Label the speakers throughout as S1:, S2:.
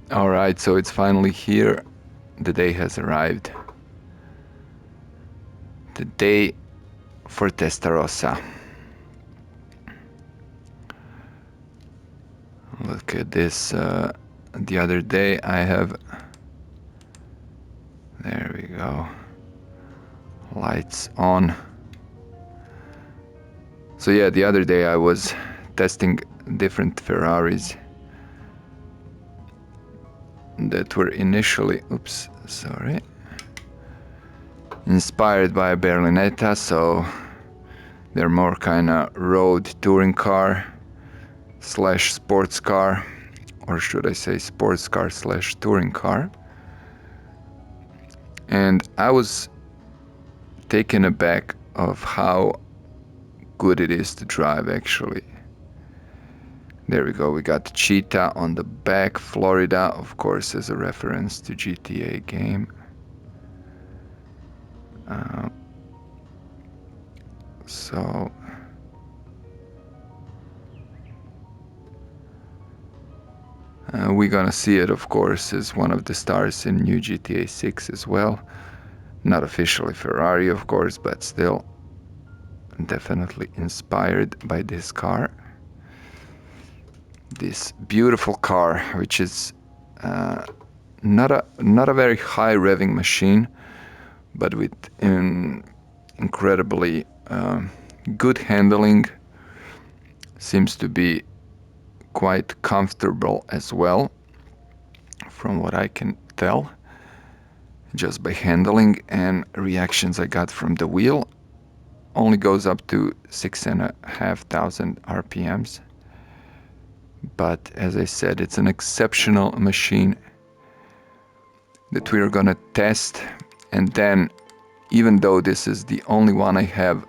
S1: Alright, so it's finally here. The day has arrived. The day for Testarossa. Look at this. The other day I have... There we go. Lights on. So yeah, the other day I was testing different Ferraris that were initially, inspired by a Berlinetta, so they're more kind of road touring car slash sports car, or should I say sports car slash touring car. And I was taken aback of how good it is to drive actually. There we go, we got Cheetah on the back, Florida, of course, as a reference to GTA game. So we're gonna see it, of course, as one of the stars in new GTA 6 as well. Not officially Ferrari, of course, but still definitely inspired by this car. This beautiful car, which is not a very high revving machine, but with incredibly good handling. Seems to be quite comfortable as well, from what I can tell, just by handling and reactions I got from the wheel. Only goes up to 6,500 RPMs. But as I said, it's an exceptional machine that we're gonna test. And then, even though this is the only one I have,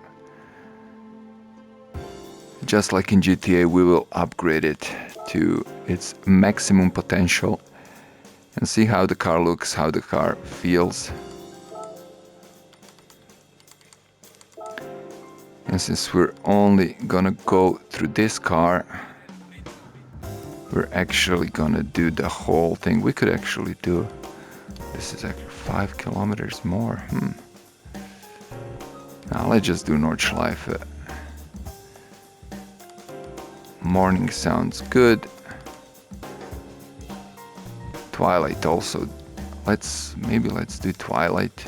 S1: just like in GTA, we will upgrade it to its maximum potential and see how the car looks, how the car feels. And since we're only gonna go through this car, we're actually gonna do the whole thing. We could actually do, this is actually 5 kilometers more. Now let's just do Nordschleife. Morning sounds good. Twilight also. Maybe let's do Twilight.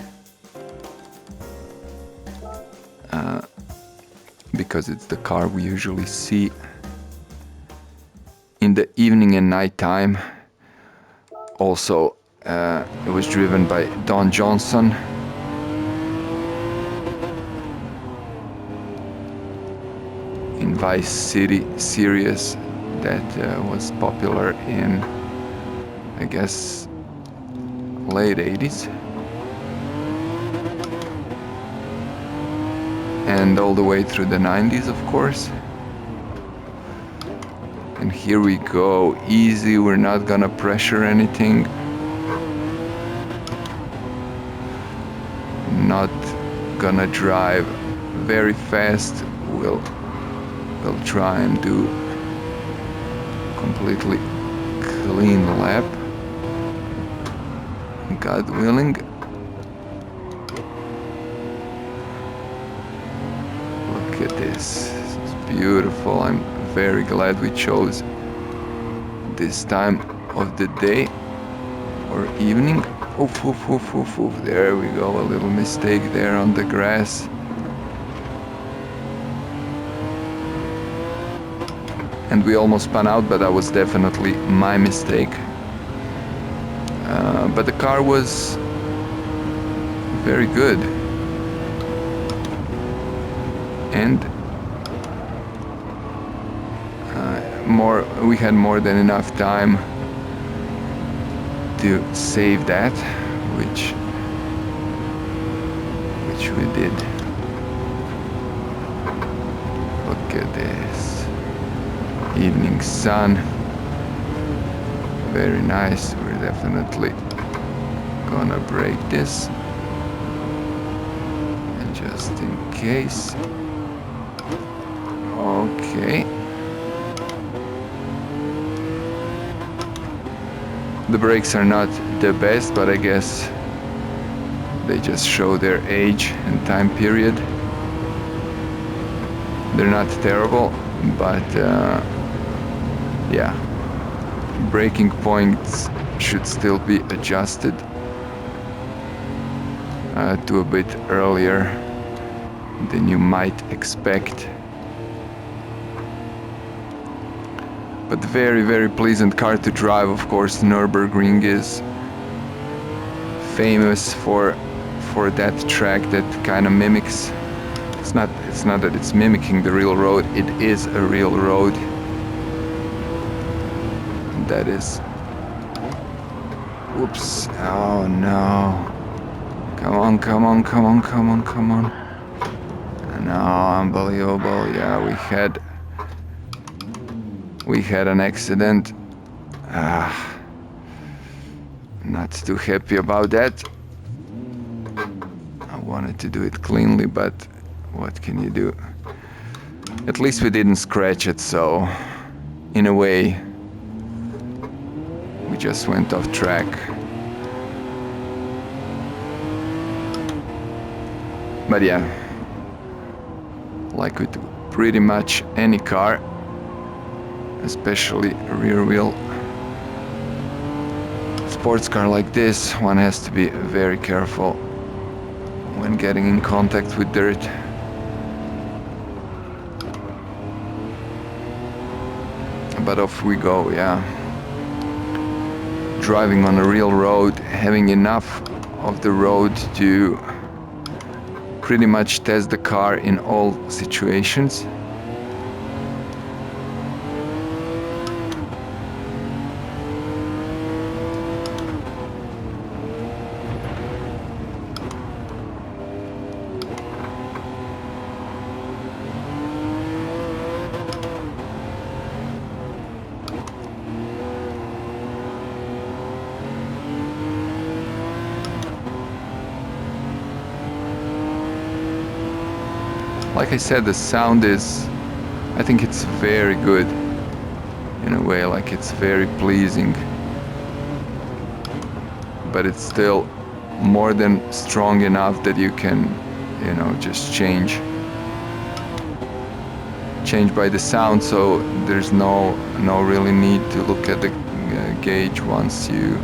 S1: Because it's the car we usually see in the evening and night time. Also, it was driven by Don Johnson. In Vice City series that was popular in, I guess, late 80s. And all the way through the 90s, of course. And here we go, easy, we're not gonna pressure anything. Not gonna drive very fast. We'll try and do completely clean lap, God willing. Look at this, this is beautiful. I'm very glad we chose this time of the day or evening. Oof, oof, oof, oof, oof. There we go, a little mistake there on the grass. And we almost spun out, but that was definitely my mistake. But the car was very good. And we had more than enough time to save that, which we did. Look at this. Evening sun, very nice. We're definitely gonna break this, and just in case. Okay, The brakes are not the best, but I guess they just show their age and time period. They're not terrible, but yeah, braking points should still be adjusted to a bit earlier than you might expect. But very, very pleasant car to drive. Of course, Nurburgring is famous for that track that kind of mimics. It's not that it's mimicking the real road. It is a real road. That is. Whoops! Oh no! Come on! Come on! Come on! Come on! Come on! No, unbelievable! Yeah, we had an accident. Not too happy about that. I wanted to do it cleanly, but what can you do? At least we didn't scratch it, so in a way we just went off track. But yeah, like with pretty much any car, especially a rear wheel sports car like this, one has to be very careful when getting in contact with dirt. But off we go, yeah. Driving on a real road, having enough of the road to pretty much test the car in all situations. Like I said, the sound is, I think it's very good in a way, like it's very pleasing, but it's still more than strong enough that you can, you know, just change by the sound, so there's no really need to look at the gauge once you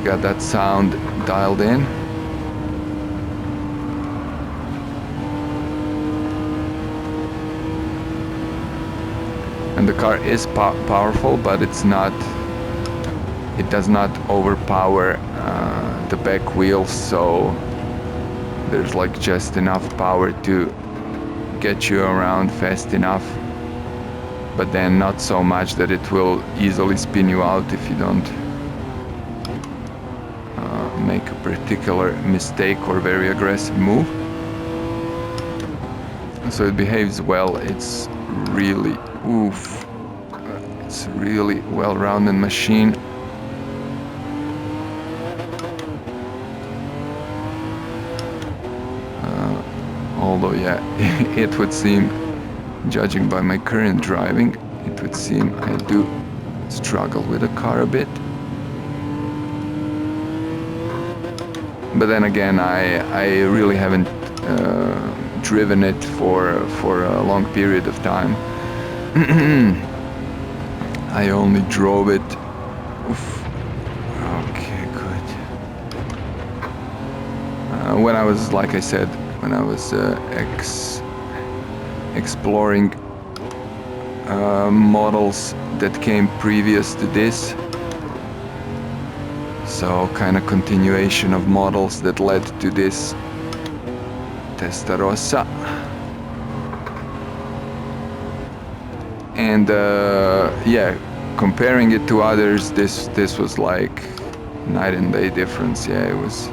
S1: got that sound dialed in. And the car is powerful, but it does not overpower the back wheels, so there's like just enough power to get you around fast enough, but then not so much that it will easily spin you out if you don't make a particular mistake or very aggressive move. So it behaves well. It's really, it's a really well-rounded machine. Although, yeah, it would seem, judging by my current driving, it would seem I do struggle with the car a bit. But then again, I really haven't driven it for a long period of time. I only drove it. Oof. Okay, good. When I was, like I said, when I was exploring models that came previous to this. So kind of continuation of models that led to this Testarossa. And yeah, comparing it to others, this was like night and day difference. Yeah, it was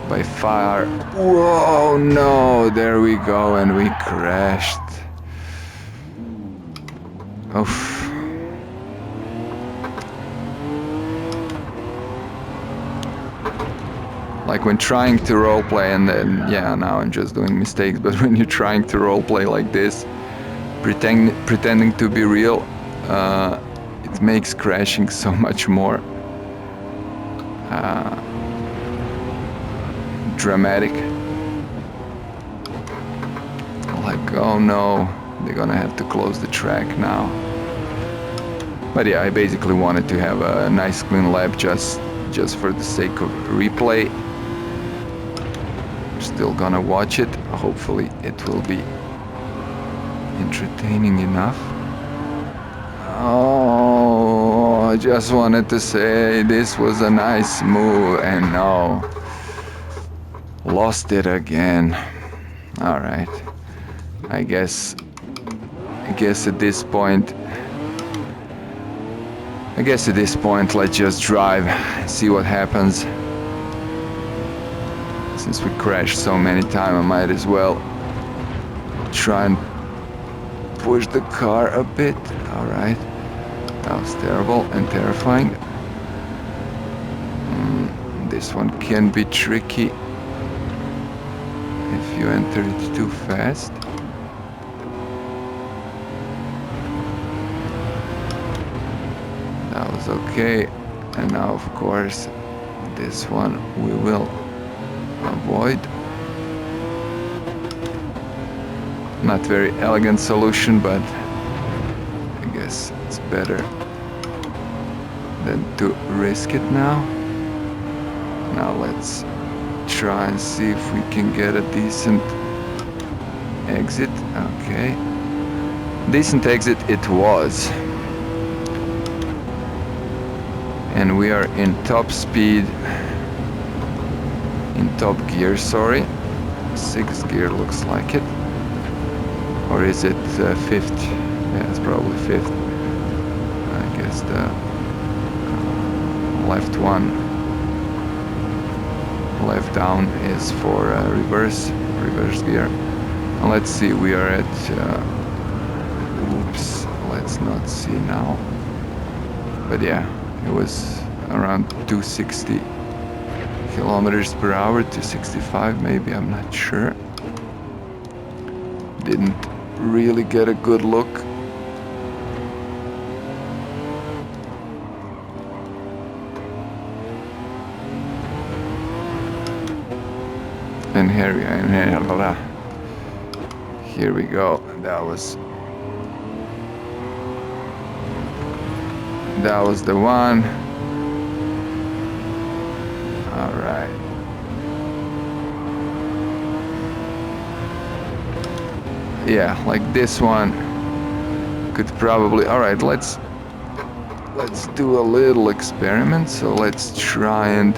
S1: by far. Whoa, no, there we go, and we crashed. Oof. Like when trying to roleplay, and then, yeah, now I'm just doing mistakes, but when you're trying to roleplay like this, pretending to be real, it makes crashing so much more dramatic. Like, oh no, they're gonna have to close the track now. But yeah, I basically wanted to have a nice clean lap just for the sake of replay. Still gonna watch it. Hopefully it will be entertaining enough. Oh, I just wanted to say this was a nice move, and no, lost it again. All right, I guess at this point, let's just drive, see what happens. Since we crashed so many times, I might as well try and push the car a bit. All right, that was terrible and terrifying. This one can be tricky if you enter it too fast. That was okay. And now, of course, this one we will avoid. Not very elegant solution, but I guess it's better than to risk it now. Now let's try and see if we can get a decent exit. Okay. Decent exit it was. And we are in top speed. In top gear, sorry. 6th gear looks like it. Or is it 5th? Yeah, it's probably 5th. I guess the left down is for reverse gear. And let's see, we are at oops, let's not see now. But yeah, it was around 260 kilometers per hour, 265 maybe, I'm not sure. Didn't really get a good look. And here we go. That was the one. All right. Yeah, like this one could probably. All right, let's do a little experiment. So let's try and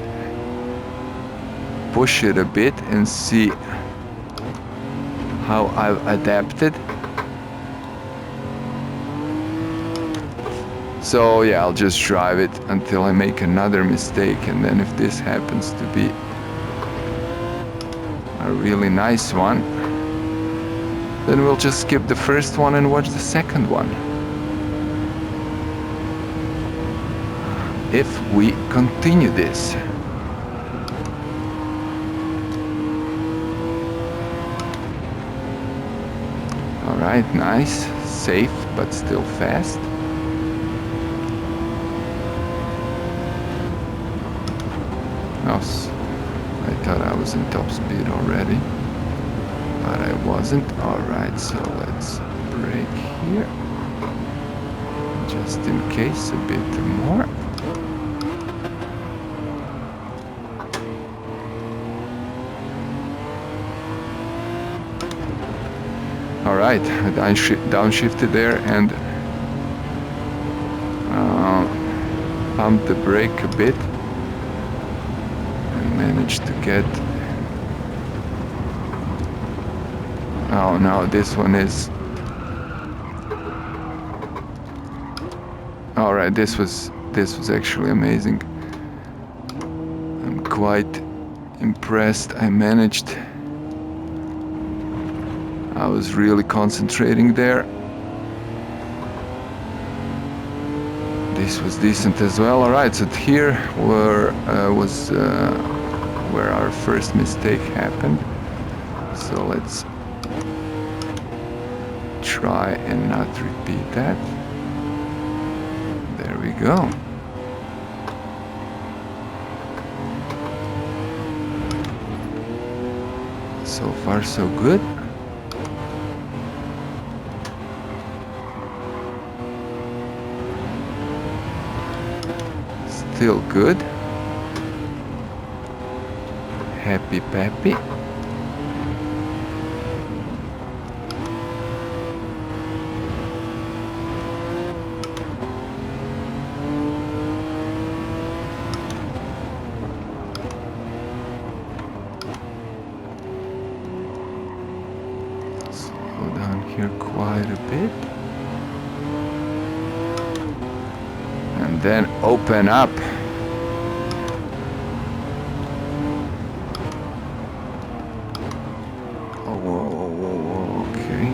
S1: push it a bit and see how I've adapted. So yeah, I'll just drive it until I make another mistake, and then if this happens to be a really nice one, then we'll just skip the first one and watch the second one. If we continue this. Alright, nice, safe, but still fast. I thought I was in top speed already, but I wasn't. Alright, so let's brake here, just in case, a bit more. Alright, I downshifted there and pumped the brake a bit. Managed to get. Oh no, this one is. All right, this was actually amazing. I'm quite impressed. I managed. I was really concentrating there. This was decent as well. All right, so here was where our first mistake happened. So let's try and not repeat that. There we go. So far so good. Still good. Happy peppy. Slow down here quite a bit. And then open up. Oh, okay.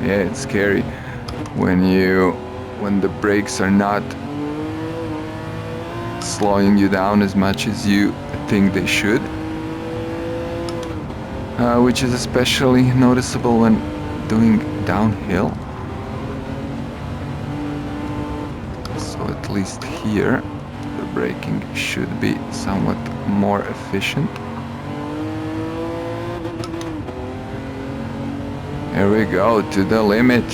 S1: Yeah, it's scary when the brakes are not slowing you down as much as you think they should. Which is especially noticeable when doing downhill. So at least here the braking should be somewhat more efficient. Here we go, to the limit.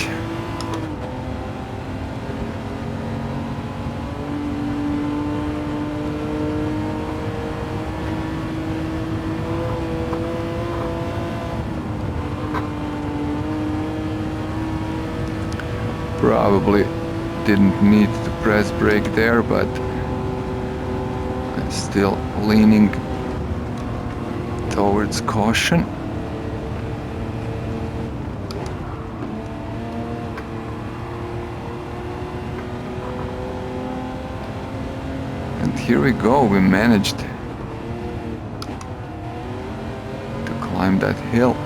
S1: Probably didn't need to press brake there, but I'm still leaning towards caution. And here we go, we managed to climb that hill.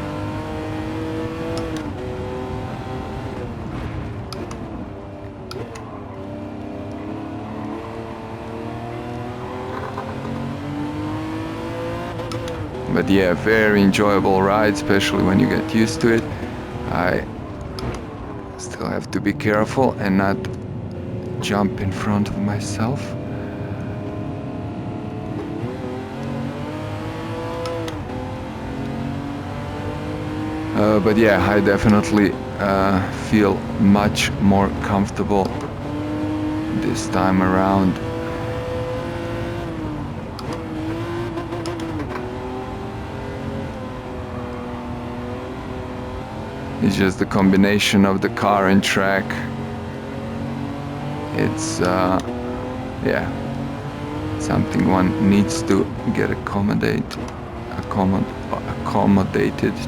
S1: But yeah, very enjoyable ride, especially when you get used to it. I still have to be careful and not jump in front of myself. But yeah, I definitely feel much more comfortable this time around. It's just the combination of the car and track. It's yeah, something one needs to get accommodated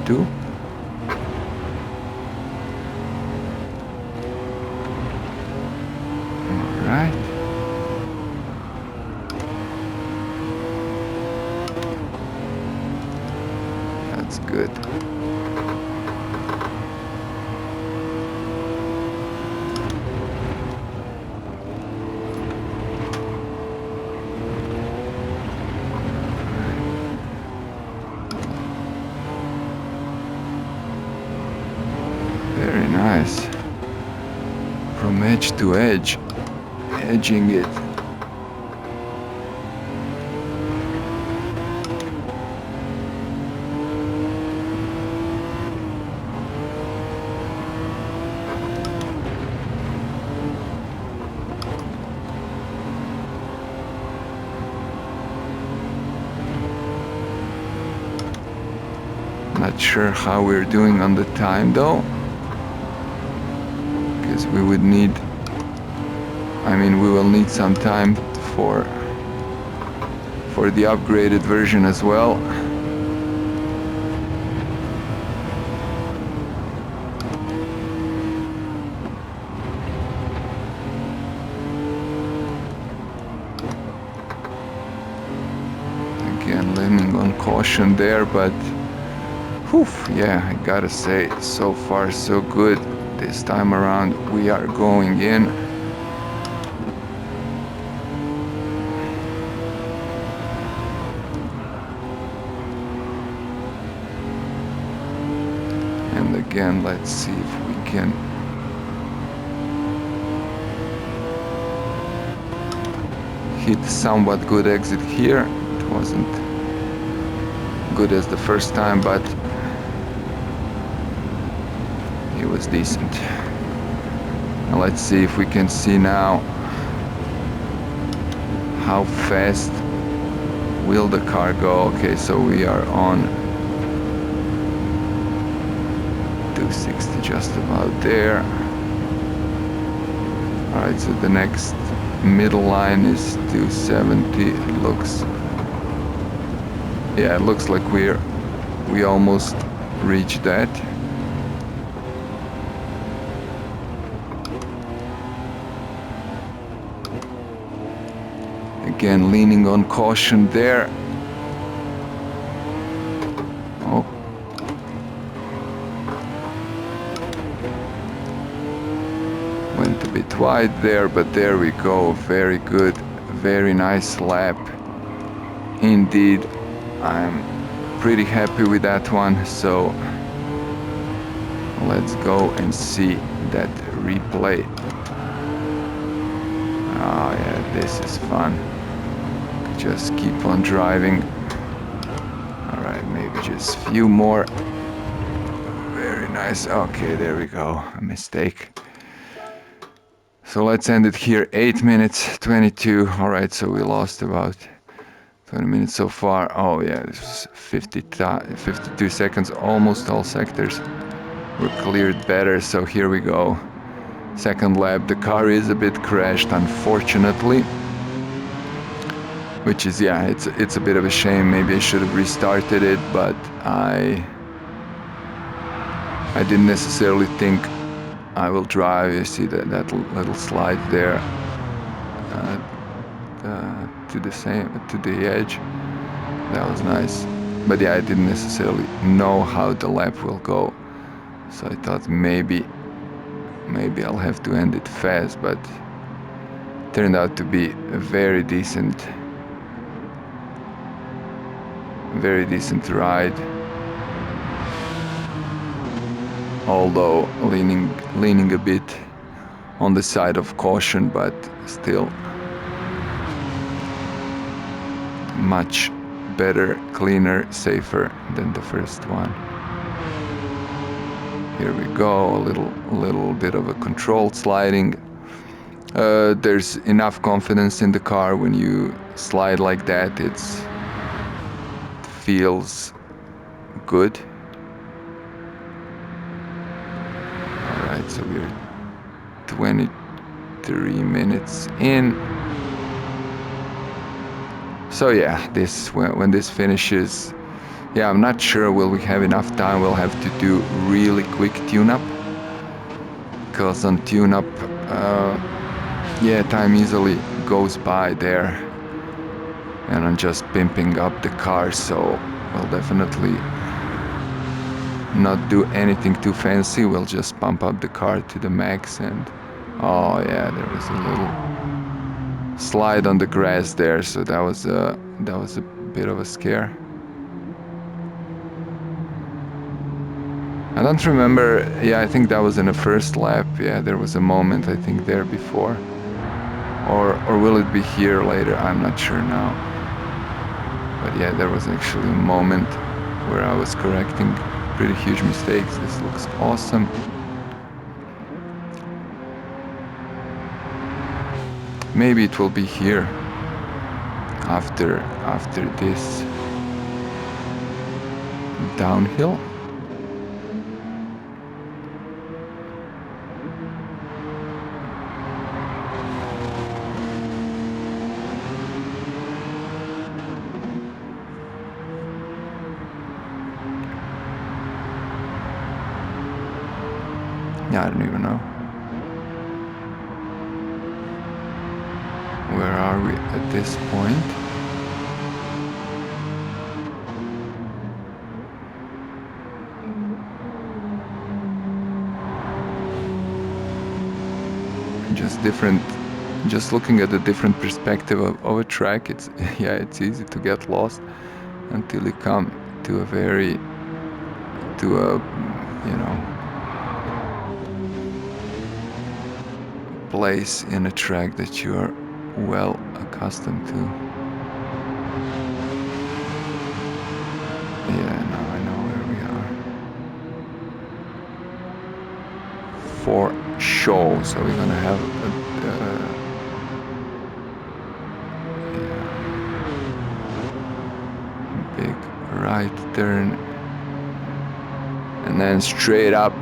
S1: to. All right. That's good. Very nice. From edge to edge, edging it. Not sure how we're doing on the time though, because we would need, we will need some time for the upgraded version as well. Again, leaning on caution there, but whew, yeah, I gotta say, so far so good. This time around we are going in. And and let's see if we can hit somewhat good exit here. It wasn't good as the first time, but it was decent. And let's see if we can see now how fast will the car go. Okay, so we are on 260, just about there. Alright, so the next middle line is 270. It looks, yeah, it looks like we almost reached that. Again, leaning on caution there. Oh. Went a bit wide there, but there we go. Very good. Very nice lap. Indeed, I'm pretty happy with that one. So let's go and see that replay. Oh yeah, this is fun. Just keep on driving. Alright, maybe just a few more. Very nice. Okay, there we go. A mistake. So let's end it here. 8 minutes 22. Alright, so we lost about 20 minutes so far. Oh yeah, this was 52 seconds. Almost all sectors were cleared better. So here we go. Second lap. The car is a bit crashed, unfortunately. Which is, yeah, it's a bit of a shame. Maybe I should have restarted it, but I didn't necessarily think I will drive. You see that little slide there to the edge. That was nice. But yeah, I didn't necessarily know how the lap will go, so I thought maybe I'll have to end it fast, but it turned out to be a very decent ride, although leaning a bit on the side of caution, but still much better, cleaner, safer than the first one. Here we go, a little bit of a controlled sliding. There's enough confidence in the car when you slide like that. It feels good. Alright, so we're 23 minutes in. So yeah, when this finishes, yeah, I'm not sure will we have enough time. We'll have to do really quick tune-up, because on tune-up, yeah, time easily goes by there, and I'm just pimping up the car, so we'll definitely not do anything too fancy. We'll just pump up the car to the max. And oh yeah, there was a little slide on the grass there, so that was a bit of a scare. I don't remember. Yeah, I think that was in the first lap. Yeah, there was a moment, I think, there before. Or will it be here later? I'm not sure now. But yeah, there was actually a moment where I was correcting pretty huge mistakes. This looks awesome. Maybe it will be here after this downhill. Yeah, I don't even know. Where are we at this point? Just looking at a different perspective of a track, it's easy to get lost until you come to a place in a track that you are well accustomed to. Yeah, now I know where we are. For show, so we're gonna have a big right turn and then straight up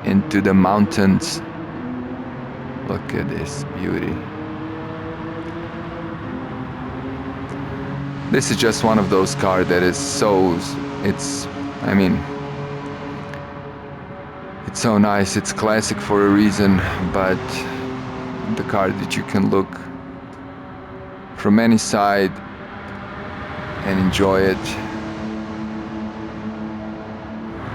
S1: into the mountains. Look at this beauty. This is just one of those cars that is so, it's so nice. It's classic for a reason, but the car that you can look from any side and enjoy it,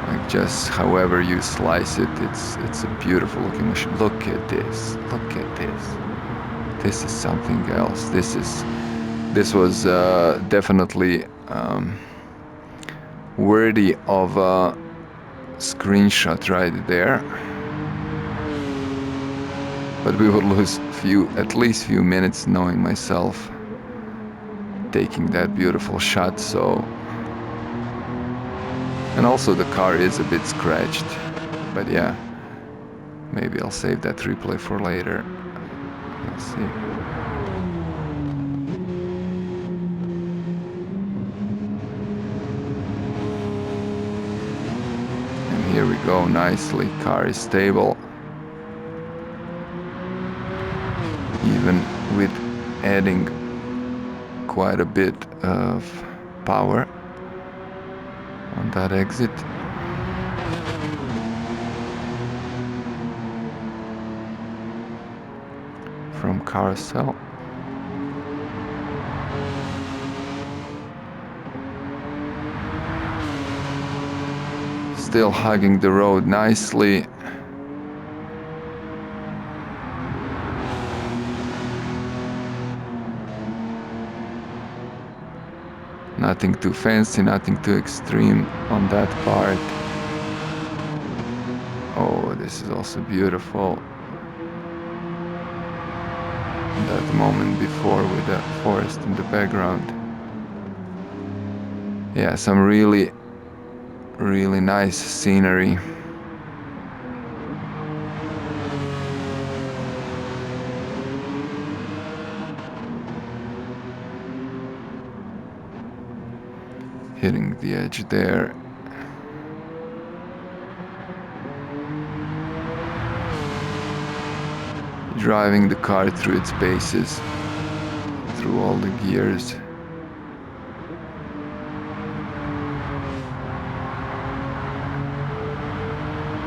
S1: like just however you slice it. It's a beautiful looking machine. Look at this. Look at this. This is something else. This was definitely worthy of a screenshot right there. But we would lose at least few minutes knowing myself taking that beautiful shot. So, and also the car is a bit scratched, but yeah, maybe I'll save that replay for later. Let's see. And here we go, nicely. Car is stable, even with adding quite a bit of power on that exit. From carousel. Still hugging the road nicely. Nothing too fancy, nothing too extreme on that part. Oh, this is also beautiful. That moment before with the forest in the background. Yeah, some really nice scenery. Hitting the edge there. Driving the car through its paces, through all the gears.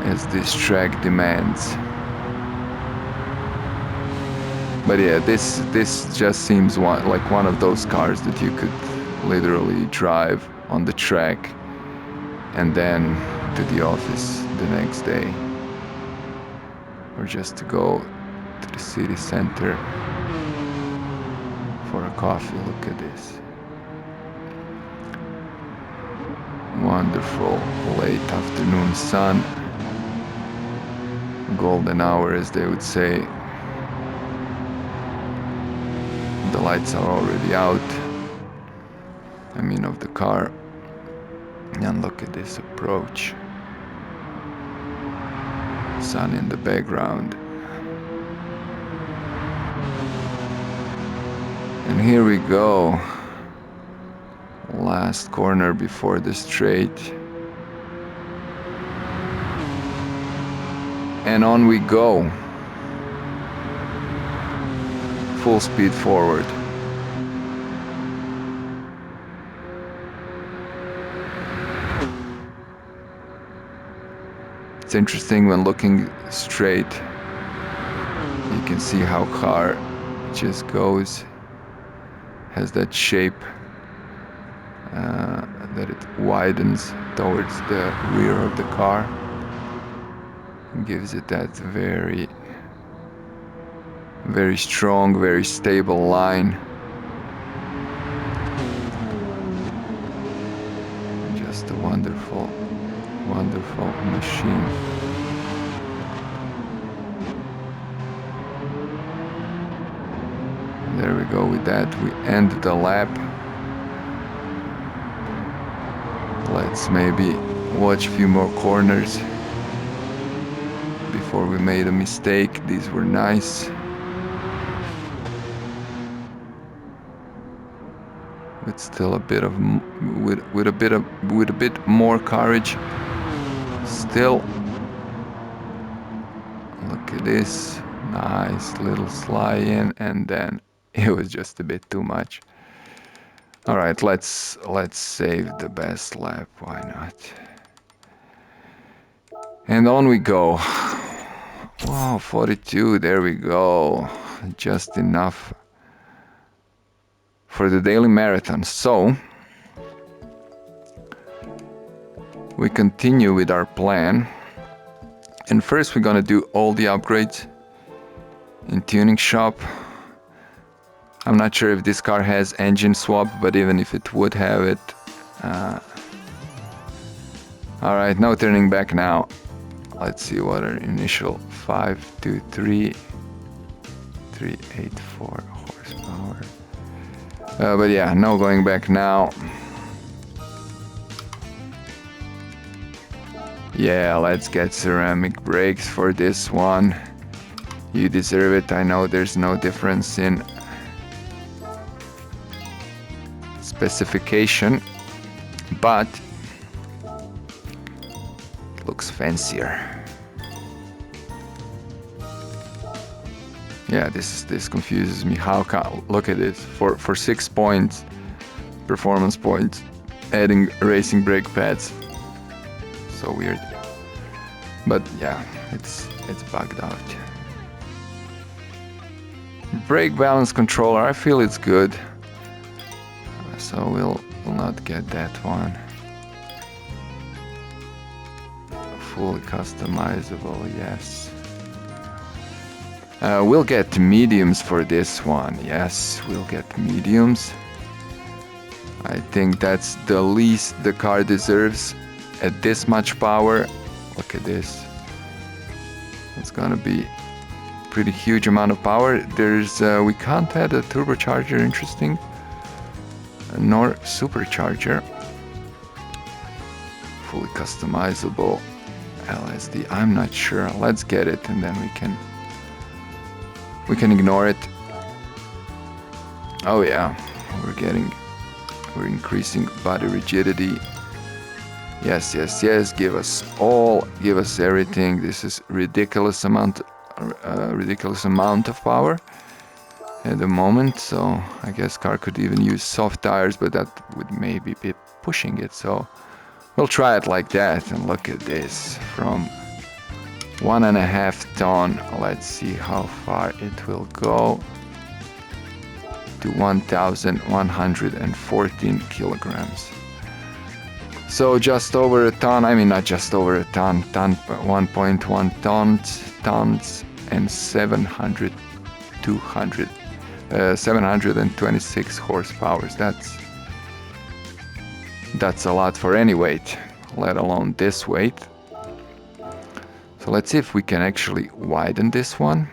S1: As this track demands. But yeah, this just seems like one of those cars that you could literally drive on the track and then to the office the next day, or just to go to the city center for a coffee. Look at this. Wonderful late afternoon sun. Golden hour, as they would say. The lights are already out, of the car. And look at this approach. Sun in the background. And here we go. Last corner before the straight. And on we go. Full speed forward. It's interesting when looking straight, you can see how car just goes, has that shape that it widens towards the rear of the car, and gives it that very strong, very stable line. Just a wonderful machine. There we go. With that, we end the lap. Let's maybe watch a few more corners before we made a mistake. These were nice. With still a bit of with a bit more courage. Still, look at this. Nice little slide in, and then it was just a bit too much. All right, let's save the best lap. Why not? And on we go. Wow, 42. There we go. Just enough for the daily marathon. So we continue with our plan. And first we're gonna do all the upgrades in tuning shop. I'm not sure if this car has engine swap, but even if it would have it. All right, no turning back now. Let's see what our initial 523 384 horsepower. But yeah, no going back now. Yeah, let's get ceramic brakes for this one. You deserve it. I know there's no difference in specification, but it looks fancier. Yeah, this confuses me. How can, look at this, for 6 points, performance points, adding racing brake pads. So weird. But yeah, it's bugged out. Brake balance controller, I feel it's good. So we'll not get that one. Fully customizable, yes. We'll get mediums for this one. Yes, we'll get mediums. I think that's the least the car deserves at this much power. Look at this. It's gonna be pretty huge amount of power. There's we can't add a turbocharger, interesting, nor supercharger. Fully customizable LSD. I'm not sure. Let's get it, and then we can ignore it. Oh yeah, we're increasing body rigidity. Yes, yes, yes. Give us everything. This is ridiculous amount of power at the moment. So I guess car could even use soft tires, but that would maybe be pushing it. So we'll try it like that. And look at this, from 1.5 ton. Let's see how far it will go. To 1,114 kilograms. So just over a ton, I mean not just over a ton, 1.1 tons and 726 horsepower. That's a lot for any weight, let alone this weight. So let's see if we can actually widen this one.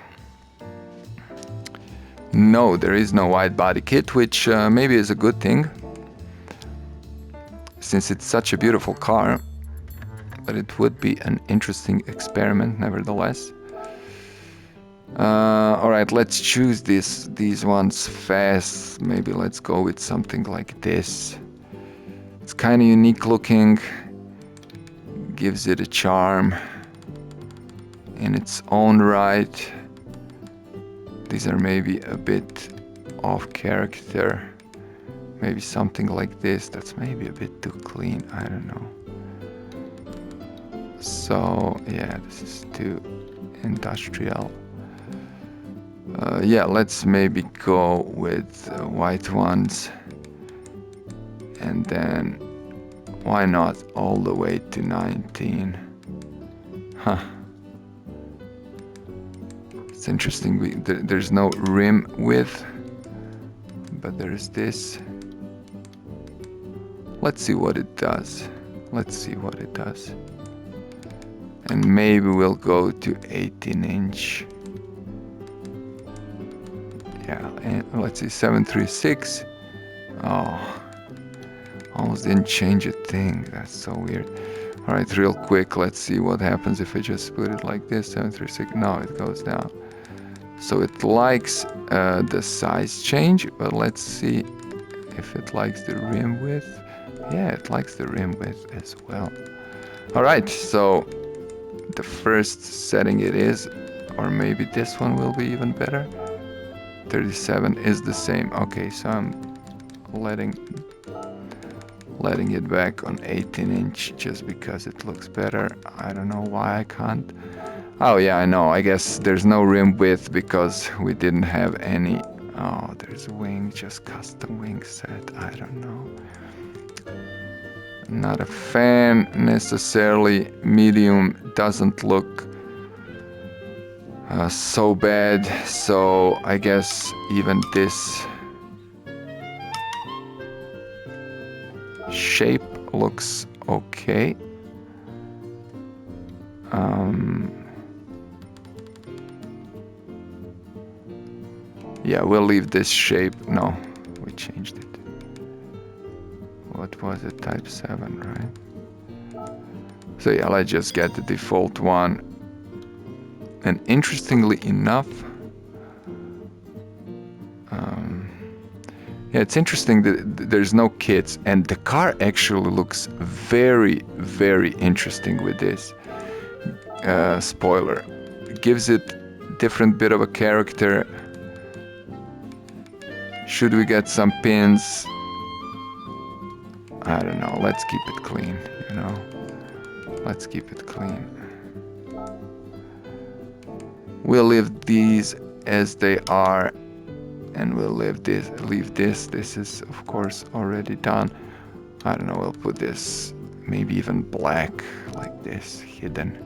S1: No, there is no wide body kit, which maybe is a good thing, since it's such a beautiful car, but it would be an interesting experiment nevertheless. All right, let's choose these ones fast. Maybe let's go with something like this. It's kind of unique looking, gives it a charm in its own right. These are maybe a bit off character. Maybe something like this, that's maybe a bit too clean, I don't know. So yeah, this is too industrial. Yeah, let's maybe go with white ones. And then, why not all the way to 19? Huh. It's interesting, there's no rim width, but there's this. Let's see what it does. And maybe we'll go to 18-inch. Yeah, and let's see, 736. Oh, almost didn't change a thing. That's so weird. All right, real quick, let's see what happens if I just put it like this. 736. No, it goes down. So it likes the size change, but let's see if it likes the rim width. Yeah, it likes the rim width as well. All right, so the first setting it is, or maybe this one will be even better. 37 is the same. Okay, so I'm letting it back on 18-inch just because it looks better. I don't know why I can't. Oh yeah, I know. I guess there's no rim width because we didn't have any. Oh, there's a wing, just custom wing set. I don't know. Not a fan necessarily. Medium doesn't look so bad. So I guess even this shape looks okay. Yeah, we'll leave this shape. No, we changed it. What was it? Type 7, right? So yeah, let's just get the default one. And interestingly enough, yeah, it's interesting that there's no kits, and the car actually looks very, very interesting with this spoiler. It gives it different bit of a character. Should we get some pins? I don't know. Let's keep it clean, you know. Let's keep it clean. We'll leave these as they are, and we'll leave this. This is, of course, already done. I don't know. We'll put this maybe even black, like this, hidden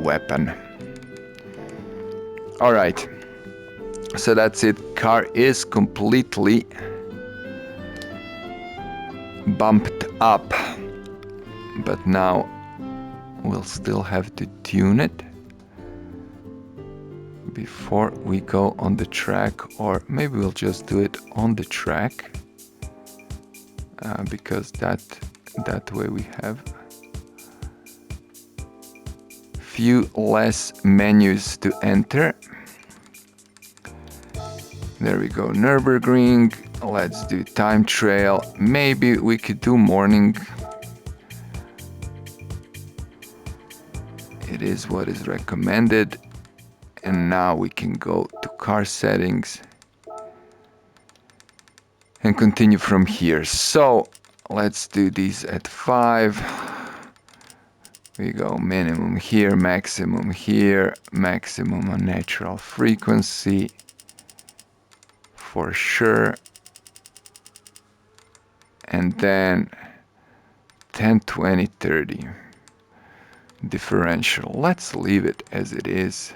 S1: weapon. All right. So that's it. Car is completely bumped up, but now we'll still have to tune it before we go on the track, or maybe we'll just do it on the track because that way we have few less menus to enter. There we go, Nurburgring. Let's do time trial. Maybe we could do morning. It is what is recommended. And now we can go to car settings and continue from here. So let's do these at 5. We go minimum here, maximum here, maximum on natural frequency for sure. And then 10, 20, 30 differential. Let's leave it as it is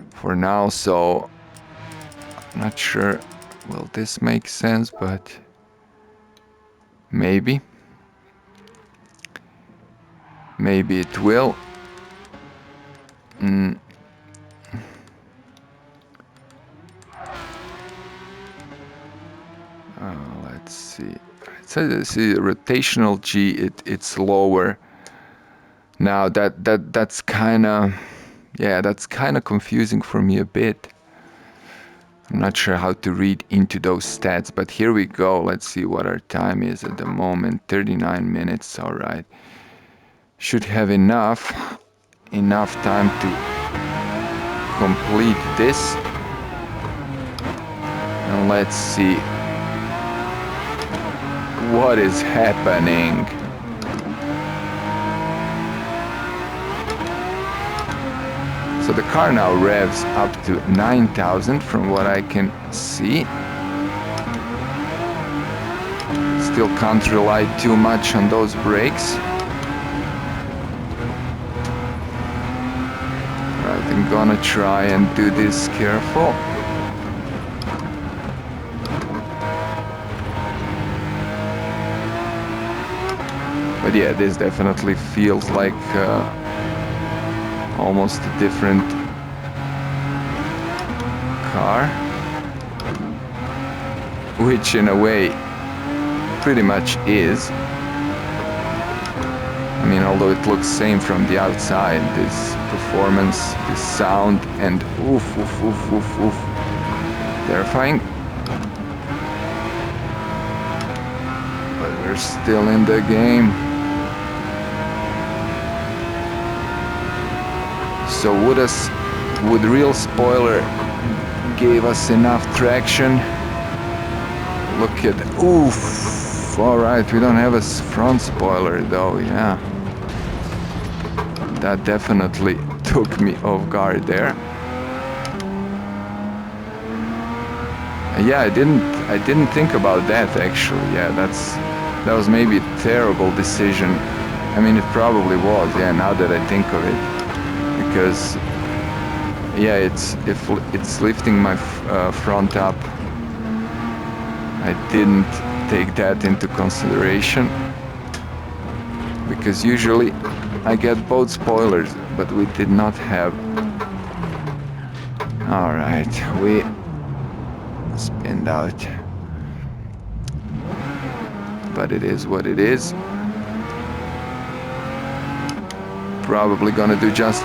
S1: for now. So I'm not sure will this make sense, but maybe it will. Let's see. So see rotational G, it's lower. Now that's kind of, yeah, that's kind of confusing for me a bit. I'm not sure how to read into those stats, but here we go. Let's see what our time is at the moment. 39 minutes, all right. Should have enough time to complete this. And let's see what is happening. So the car now revs up to 9,000 from what I can see. Still can't rely too much on those brakes. Right, I'm gonna try and do this careful. But yeah, this definitely feels like almost a different car, which in a way pretty much is. I mean, although it looks same from the outside, this performance, this sound, and oof, oof, oof, oof, oof, terrifying. But we're still in the game. So would real spoiler gave us enough traction? Look at, oof, alright, we don't have a front spoiler though, yeah. That definitely took me off guard there. Yeah, I didn't think about that actually. Yeah, that was maybe a terrible decision. I mean, it probably was, yeah, now that I think of it. Because yeah, it's lifting my front up. I didn't take that into consideration, because usually I get both spoilers, but we did not have. All right, we spinned out, but it is what it is. Probably gonna do just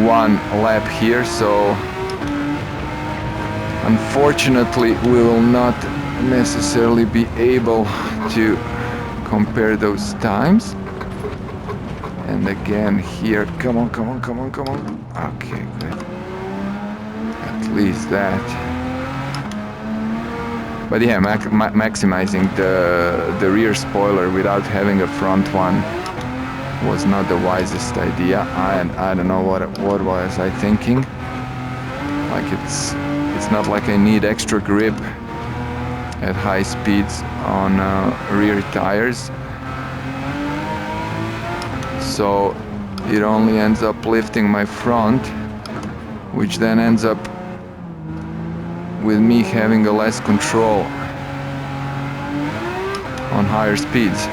S1: one lap here, so unfortunately we will not necessarily be able to compare those times. And again here, come on, come on, come on, come on. Okay, good. At least that. But yeah, maximizing the rear spoiler without having a front one was not the wisest idea. I don't know what was I thinking. Like it's not like I need extra grip at high speeds on rear tires. So it only ends up lifting my front, which then ends up with me having a less control on higher speeds.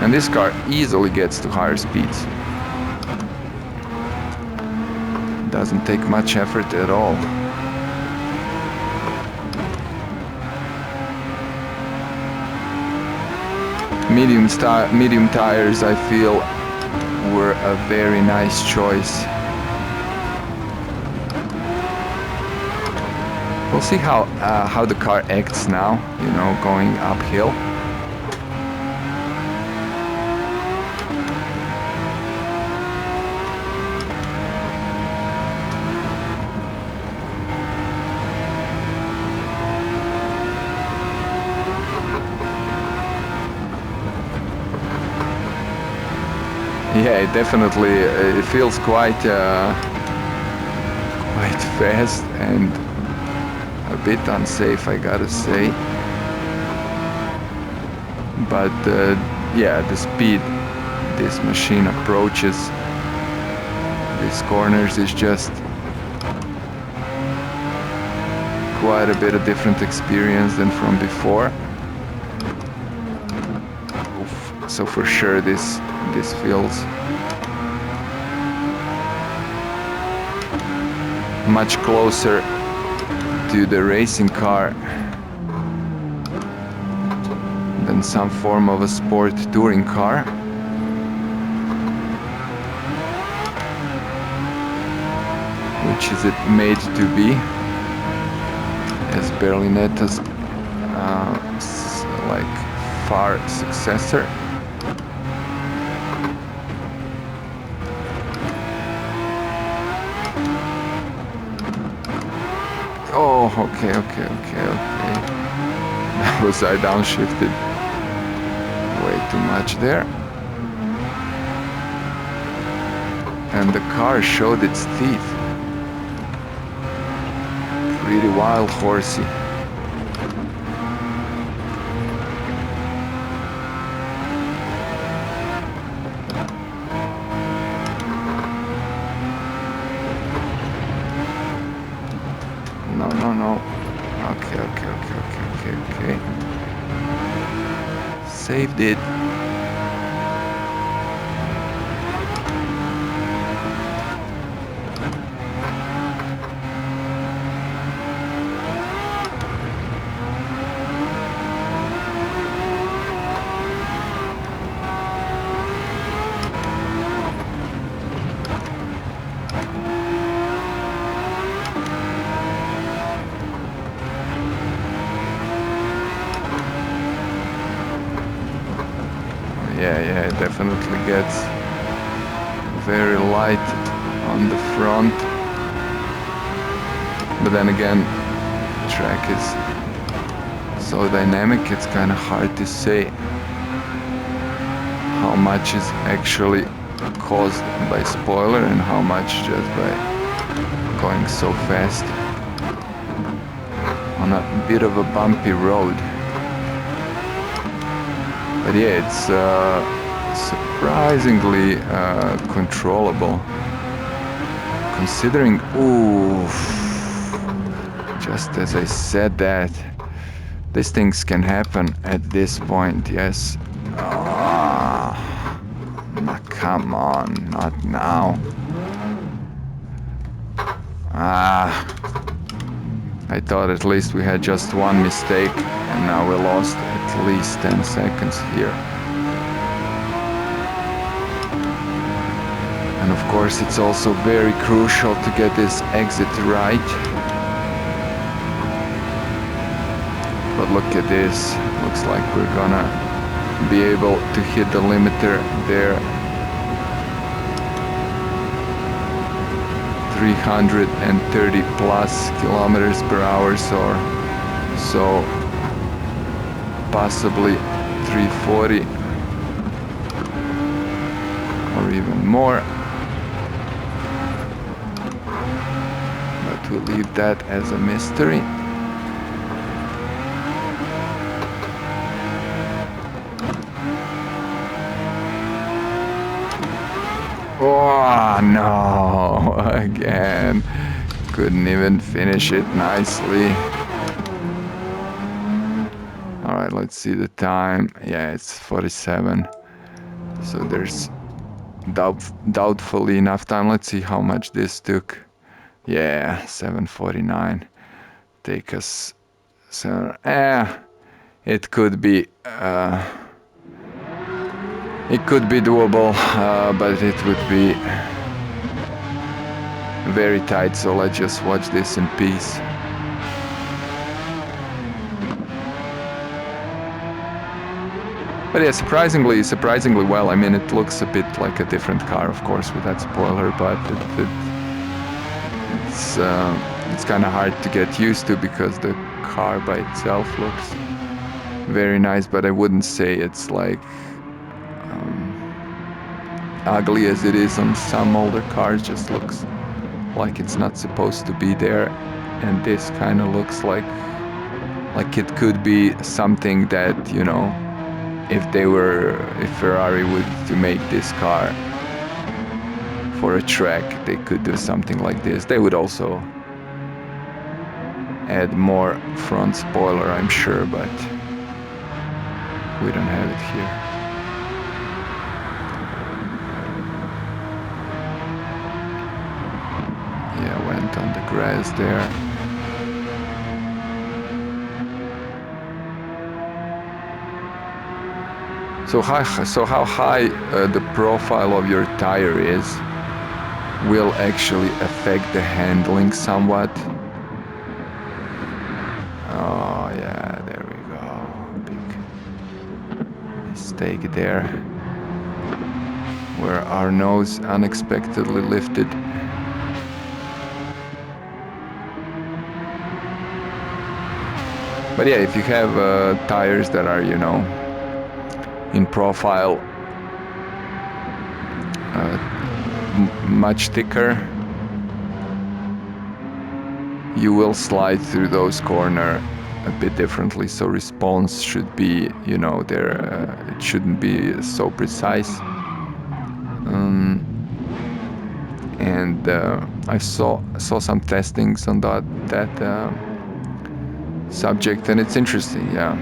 S1: And this car easily gets to higher speeds. Doesn't take much effort at all. Medium tires, I feel, were a very nice choice. We'll see how the car acts now, you know, going uphill. Yeah, it definitely it feels quite fast and a bit unsafe, I gotta say. But yeah, the speed this machine approaches these corners is just quite a bit of different experience than from before. Oof. So for sure this feels much closer to the racing car than some form of a sport touring car. Which is it made to be, as Berlinetta's like far successor. Oh, okay. That was I downshifted way too much there. And the car showed its teeth. Pretty wild horsey. No. Okay. Saved it. definitely gets very light on the front. But then again, the track is so dynamic, it's kind of hard to say how much is actually caused by spoiler and how much just by going so fast on a bit of a bumpy road. But yeah, it's surprisingly controllable, considering, ooh, just as I said that, these things can happen at this point, yes. Come on, not now. I thought at least we had just one mistake, and now we lost at least 10 seconds here. And of course it's also very crucial to get this exit right. But look at this, looks like we're gonna be able to hit the limiter there. 330 plus kilometers per hour, so possibly 340 or even more. But we'll leave that as a mystery. Oh no, again, couldn't even finish it nicely. Alright, let's see the time. Yeah, it's 47, so there's doubtfully enough time. Let's see how much this took. Yeah, 7:49. Take us, so it could be doable, but it would be very tight, so let's just watch this in peace. But yeah, surprisingly well. I mean, it looks a bit like a different car, of course, with that spoiler, but it's kind of hard to get used to because the car by itself looks very nice, but I wouldn't say it's like ugly as it is on some older cars. Just looks like it's not supposed to be there, and this kind of looks like it could be something that, you know, if Ferrari would to make this car for a track, they could do something like this. They would also add more front spoiler, I'm sure, but we don't have it here. Yeah, went on the grass there. So how high the profile of your tire is will actually affect the handling somewhat. Oh yeah, there we go. Big mistake there, where our nose unexpectedly lifted. But yeah, if you have tires that are, you know, in profile much thicker, you will slide through those corners a bit differently, so response should be, you know, there it shouldn't be so precise. And I saw some testings on that subject, and it's interesting. Yeah,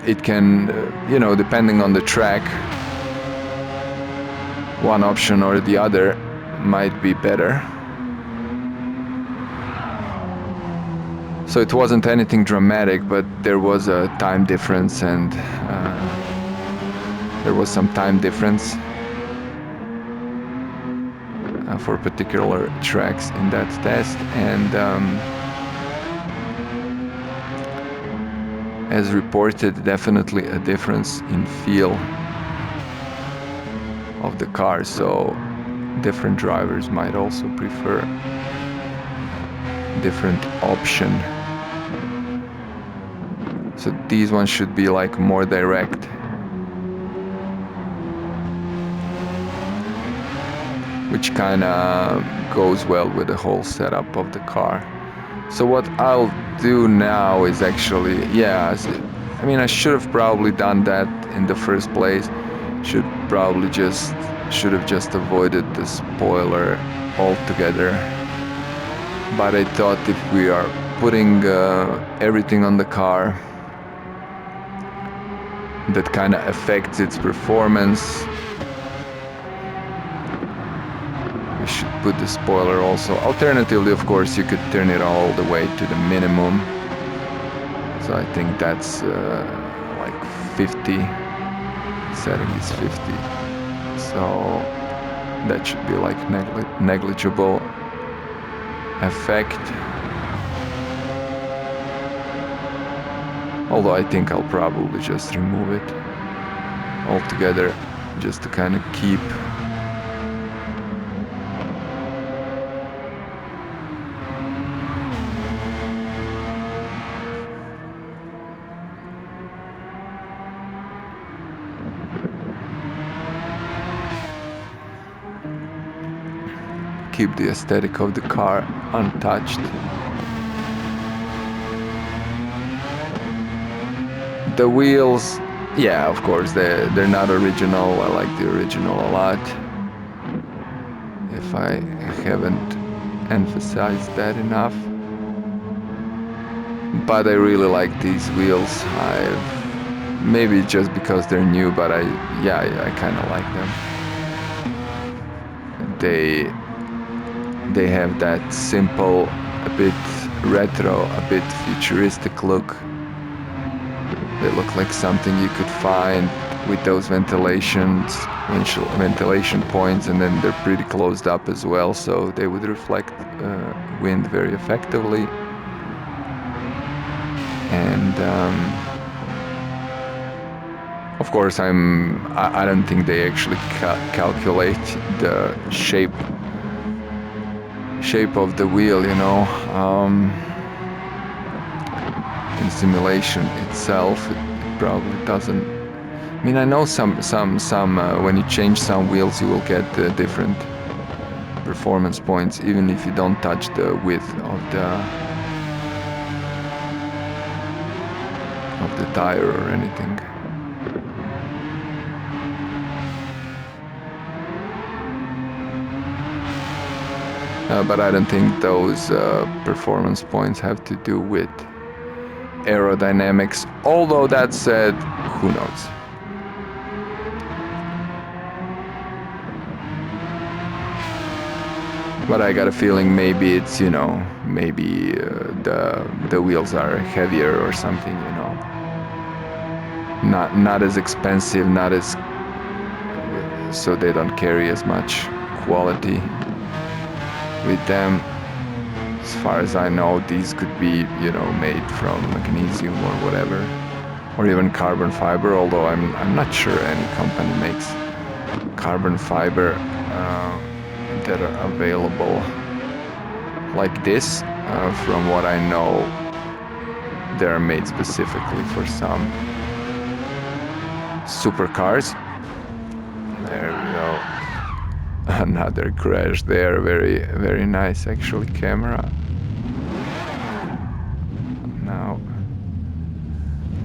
S1: it can, you know, depending on the track, one option or the other might be better. So it wasn't anything dramatic, but there was a time difference, and there was some time difference for particular tracks in that as reported, definitely a difference in feel of the car, so different drivers might also prefer different option. So these ones should be like more direct. Which kind of goes well with the whole setup of the car. So what I'll do now is actually, I mean, I should have probably done that in the first place. Should have just avoided the spoiler altogether. But I thought if we are putting everything on the car that kind of affects its performance, we should put the spoiler also. Alternatively, of course, you could turn it all the way to the minimum. So I think that's like 50. Setting is 50. So that should be like negligible effect. Although I think I'll probably just remove it altogether, just to kind of keep the aesthetic of the car untouched. The wheels, yeah, of course, they're not original. I like the original a lot. If I haven't emphasized that enough. But I really like these wheels. Maybe just because they're new, but I kind of like them. They have that simple, a bit retro, a bit futuristic look. They look like something you could find with those ventilation points, and then they're pretty closed up as well, so they would reflect wind very effectively. And of course, I don't think they actually calculate the shape of the wheel, you know. In simulation itself, it probably doesn't. I mean, I know some when you change some wheels, you will get different performance points, even if you don't touch the width of the tire or anything. But I don't think those performance points have to do with aerodynamics. Although that said, who knows? But I got a feeling maybe it's, you know, maybe the wheels are heavier or something, you know. Not as expensive, not as, so they don't carry as much quality with them. As far as I know, these could be, you know, made from magnesium or whatever, or even carbon fiber. Although I'm not sure any company makes carbon fiber that are available like this. From what I know, they're made specifically for some supercars. There we go. Another crash there. Very, very nice actually camera.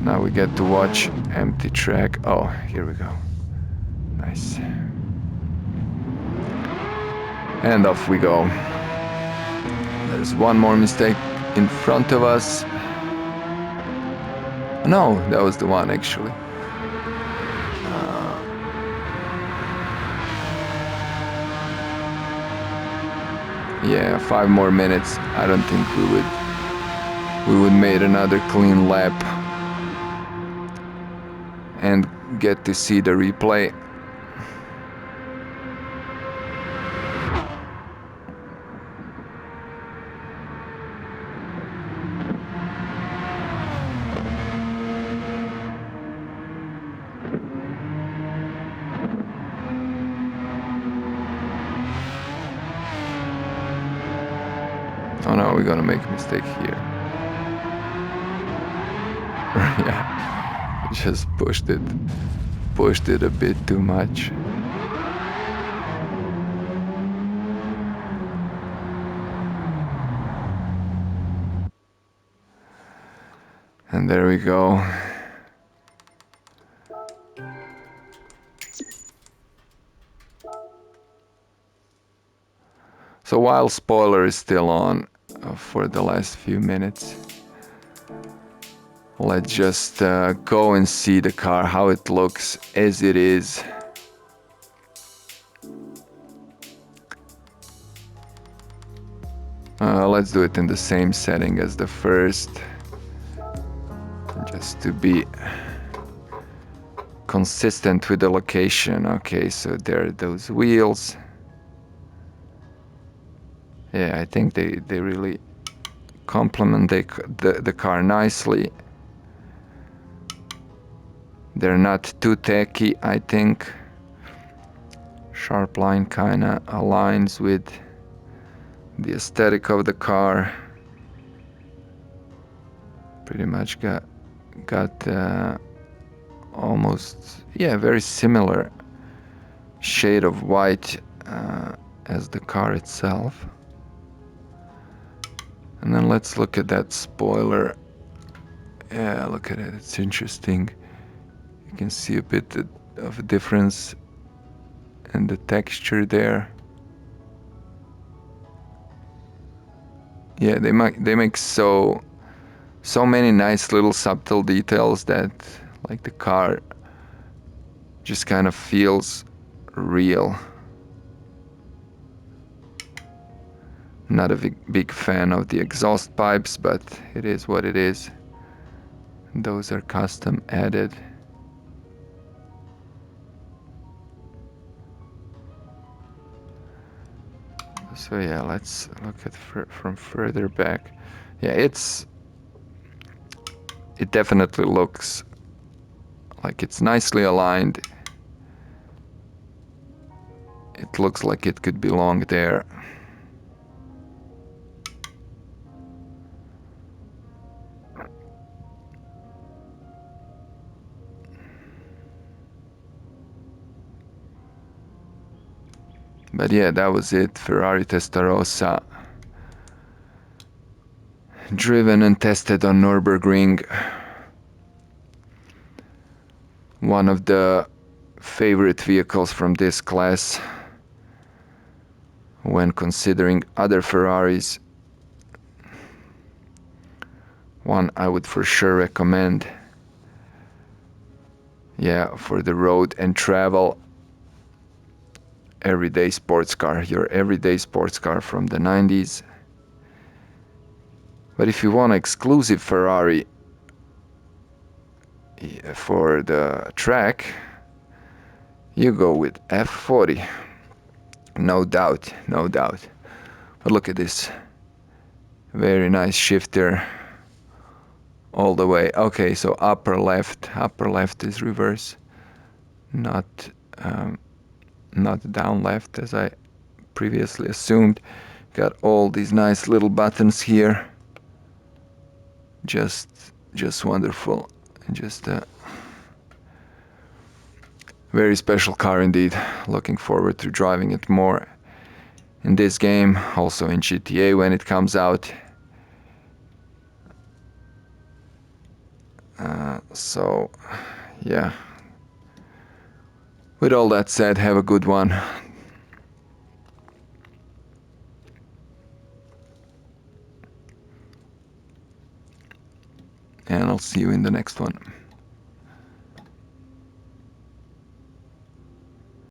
S1: Now we get to watch empty track. Oh, here we go. Nice. And off we go. There's one more mistake in front of us. No, that was the one actually. Yeah, 5 more minutes. I don't think we would made another clean lap and get to see the replay. Oh no, we're gonna make a mistake here. Yeah, just pushed it a bit too much. And there we go. So while spoiler is still on for the last few minutes, let's just go and see the car, how it looks as it is. Let's do it in the same setting as the first, just to be consistent with the location. Okay, so there are those wheels. Yeah, I think they really complement the car nicely. They're not too tacky, I think. Sharp line kinda aligns with the aesthetic of the car. Pretty much got almost, yeah, very similar shade of white as the car itself. And then let's look at that spoiler. Yeah, look at it, it's interesting. You can see a bit of a difference in the texture there. Yeah, they make so many nice little subtle details that like the car just kind of feels real. Not a big fan of the exhaust pipes, but it is what it is. Those are custom added. So yeah, let's look at from further back. Yeah, it definitely looks like it's nicely aligned. It looks like it could belong there. But yeah, that was it. Ferrari Testarossa. Driven and tested on Nurburgring. One of the favorite vehicles from this class when considering other Ferraris. One I would for sure recommend. Yeah, for the road and travel. Everyday sports car, your everyday sports car from the 90s. But if you want an exclusive Ferrari for the track, you go with F40. No doubt, no doubt. But look at this. Very nice shifter all the way. Okay, so upper left is reverse, not not down left as I previously assumed. Got all these nice little buttons here. Just wonderful. Just a very special car indeed. Looking forward to driving it more in this game, also in GTA when it comes out. So, yeah. With all that said, have a good one. And I'll see you in the next one.